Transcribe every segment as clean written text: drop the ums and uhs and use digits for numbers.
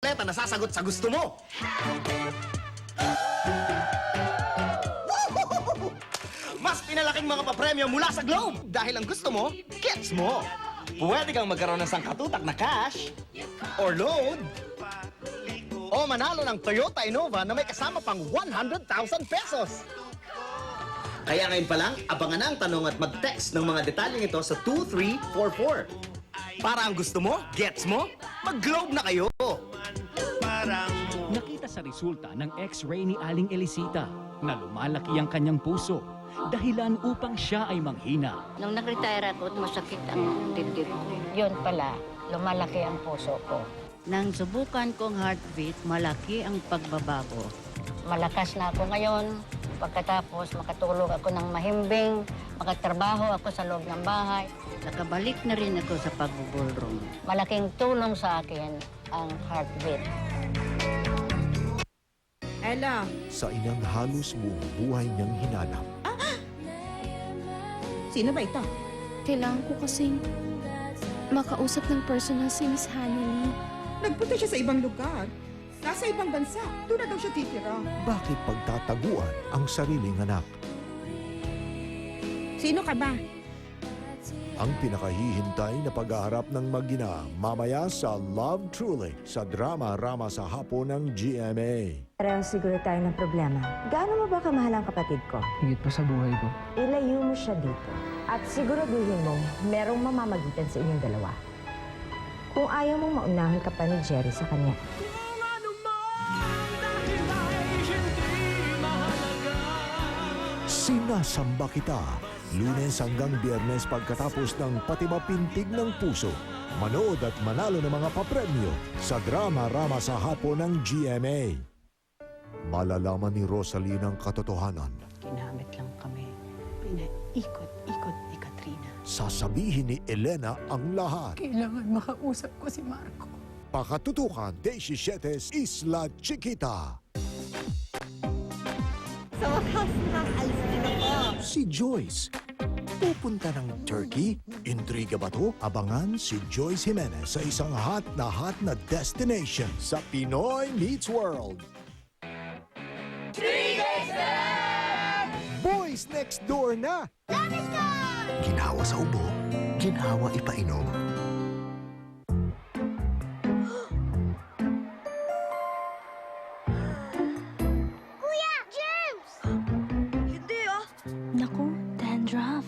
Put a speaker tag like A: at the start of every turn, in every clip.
A: atleta na sasagot sa gusto mo. Mas pinalaking mga papremyo mula sa Globe dahil ang gusto mo, gets mo. Pwede kang magkaroon ng sangkatutak na cash or load o manalo ng Toyota Innova na may kasama pang 100,000 pesos. Kaya ngayon pa lang, abangan na ang tanong at mag-text ng mga detalyeng ito sa 2344. Para ang gusto mo, gets mo, mag-Globe na kayo.
B: Nakita sa resulta ng X-ray ni Aling Elisita na lumalaki ang kanyang puso, dahilan upang siya ay manghina.
C: Nung nag-retire ako, masakit ang dibdib ko. Yun pala, lumalaki ang puso ko. Nang subukan kong heartbeat, malaki ang pagbabago. Malakas na ako ngayon. Pagkatapos, makatulog ako ng mahimbing, makatrabaho ako sa loob ng bahay. Nakabalik na rin ako sa pagbubulrong. Malaking tulong sa akin ang heartbeat.
D: Ella,
E: Sa inang halos buong buhay niyang hinanap,
D: sino ba ito?
F: Kailangan ko kasing makausap ng personal si Miss Hannah.
D: Nagpunta siya sa ibang lugar. Nasa ibang bansa. Doon na daw siya titira.
E: bakit pagtataguan ang sariling anak?
D: Sino ka ba?
E: Ang pinakahihintay na pag-aharap ng mag-ina mamaya sa Love Truly sa drama-rama sa hapon ng GMA.
G: Pareho siguro tayo ng problema. Gaano mo ba kamahal ang kapatid ko?
H: Higit pa sa buhay ko.
G: Ilayo mo siya dito. At siguraduhin mong merong mamamagitan sa inyong dalawa. Kung ayaw mong maunahan ka pa ni Jerry sa kanya.
E: Sinasamba kita, Lunes hanggang Biyernes pagkatapos ng Patimapintig ng Puso. Manood at manalo ng mga papremyo sa drama-rama sa hapon ng GMA. Malalaman ni Rosalie ang katotohanan.
C: Ginamit lang kami. Pinaikot-ikot ni Katrina.
E: Sasabihin ni Elena ang lahat.
I: Kailangan makausap ko si Marco.
E: Pakatutukan, 17 Isla Chiquita.
I: Sa wakas, nakaalis din ako.
E: Si Joyce. Pupunta ng Turkey? Intriga ba to? Abangan si Joyce Jimenez sa isang hot na destination sa Pinoy Meets World. 3 days na! Boys Next Door na! Ginhawa sa ubo, ginhawa ipainom.
F: Naku, dandruff.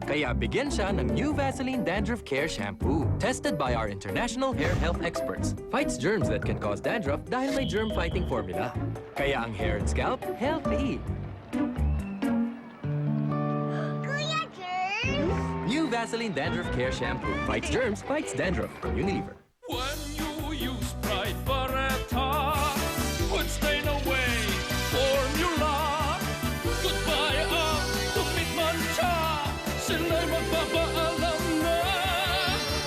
H: Kaya bigyan siya ng new Vaseline Dandruff Care Shampoo. Tested by our international hair health experts. Fights germs that can cause dandruff dahil may germ-fighting formula. Kaya ang hair and scalp, healthy.
I: Kuya Germs!
H: New Vaseline Dandruff Care Shampoo. Fights germs, fights dandruff. From Unilever.
J: When you use Pride Barretta, put stain away formula. Goodbye ang tupit mancha, sila'y magpapaalam na.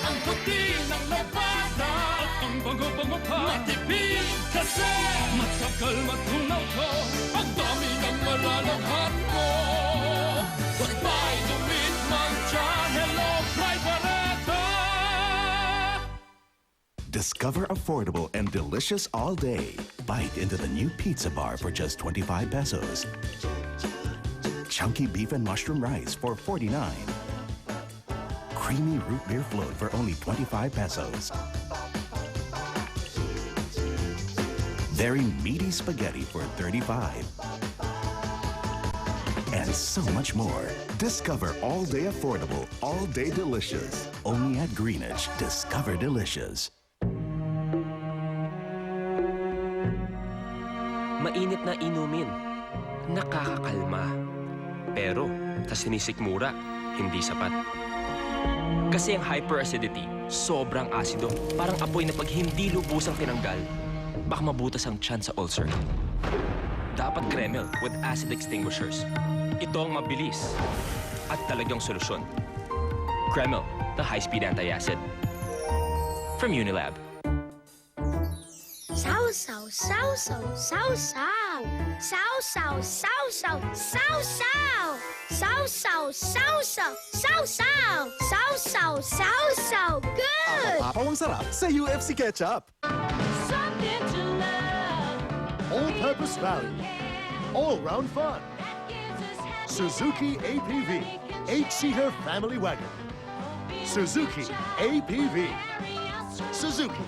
J: Ang puti ng labada at ang bango-bango pa, matipid kasi matagal matunaw ko, ang dami ng malalaghan mo. Goodbye tupit mancha, hello Pride Barretta.
K: Discover affordable and delicious all day. Bite into the new pizza bar for just 25 pesos. Chunky beef and mushroom rice for 49. Creamy root beer float for only 25 pesos. Very meaty spaghetti for 35. And so much more. Discover all day affordable, all day delicious. Only at Greenwich. Discover delicious.
L: Mainit na inumin. Nakakakalma. Pero sa sinisikmura, hindi sapat. Kasi ang hyperacidity, sobrang asido. Parang apoy na pag hindi lubusang tinanggal, baka mabutas ang tiyan sa ulcer. Dapat Kremel with acid extinguishers. Ito ang mabilis at talagang solusyon. Kremel, the high-speed anti-acid. From Unilab.
I: Sausaw, sausaw, sausaw. Sausaw, sausaw, sausaw. Sausaw, sausaw, sausaw. Sausaw, sausaw. Good!
M: Apaw ang sarap sa UFC Ketchup.
I: Something
E: all-purpose value, all-round fun. Suzuki APV, 8-seater family wagon. Suzuki APV. Suzuki.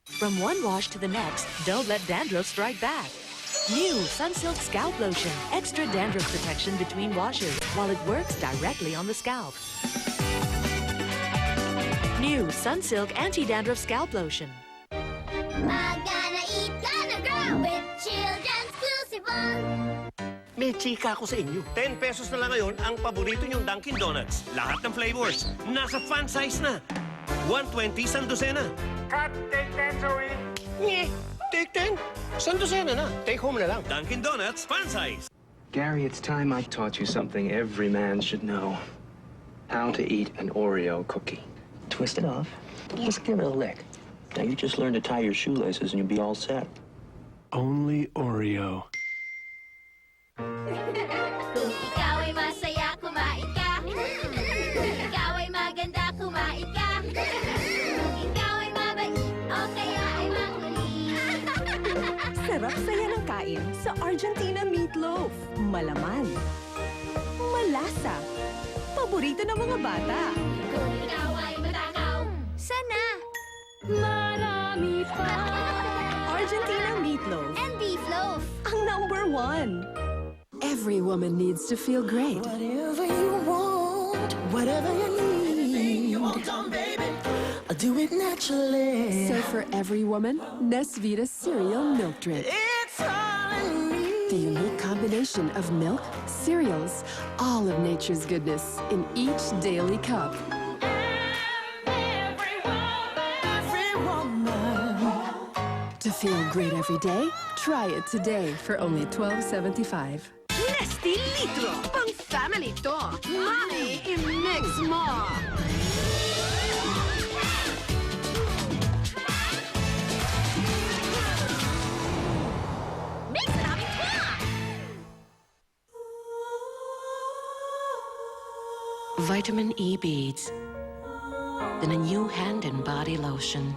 M: From one wash to the next, don't let dandruff strike back. New Sunsilk Scalp Lotion. Extra dandruff protection between washes while it works directly on the scalp. New Sunsilk Anti-Dandruff Scalp Lotion.
I: Gonna eat, gonna grow with children's exclusive one.
N: May chika ako sa inyo. 10 pesos na lang ngayon ang paborito niyong Dunkin' Donuts. Lahat ng flavors. Nasa fan size na. 120 isang dosena.
J: Cut, take 10, Zoe.
N: Nye, take 10. Isang dosena na. Take home na lang. Dunkin' Donuts, fan size.
O: Gary, it's time I taught you something every man should know. How to eat an Oreo cookie. Twist it off. Just give it a lick. Now you just learn to tie your shoelaces and you'll be all set.
J: Only Oreo.
I: Kung ikaw ay masaya, kumain ka. Kung ikaw ay maganda, kumain ka. Kung ikaw ay mabait, o kaya ay makulit.
M: Sarap saya ng kain sa Argentina meatloaf. Malaman. Malasa. Paborito ng mga bata.
I: Kung ikaw ay matakaw, sana marami pa.
M: Argentina meatloaf.
I: And beef loaf.
M: Ang #1. Every woman needs to feel great.
P: Whatever you want, whatever you need. You want some, baby? I'll do it naturally.
M: So for every woman, Nesvita cereal milk drink.
P: It's all in me.
M: The unique combination of milk, cereals, all of nature's goodness in each daily cup.
P: Every woman.
M: To feel great every day, try it today for only $12.75.
C: Nesty Litro! Pang family to! Mami, i-mix mo!
I: Mix namin to!
M: Vitamin E beads. Then a new hand and body lotion.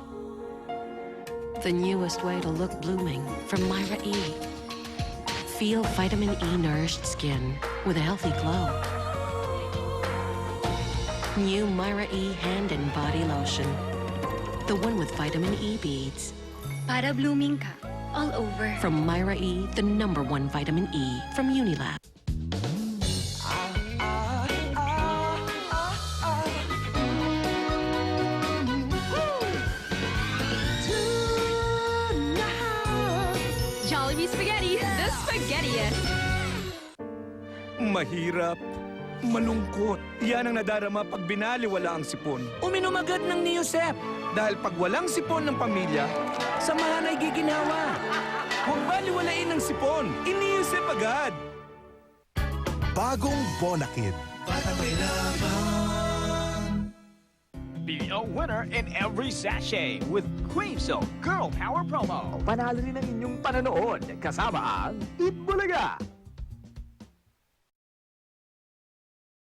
M: The newest way to look blooming from Myra E. Feel vitamin E nourished skin with a healthy glow. New Myra E hand and body lotion. The one with vitamin E beads.
F: Para blooming ka, all over.
M: From Myra E, the #1 vitamin E from Unilab.
F: Jollibee Spaghetti, the spaghettiest!
J: Mahirap. Malungkot. Yan ang nadarama pag binaliwala ang sipon. Uminom agad ng Neosep. Dahil pag walang sipon ng pamilya, samahan ay giginawa. Huwag baliwalain ang sipon. I-Neosep agad.
E: Bagong Bonakid.
B: Be a winner in every sachet with Crave Soap Girl Power Promo. Panalo rin ang inyong panonood kasama ang Itbulaga.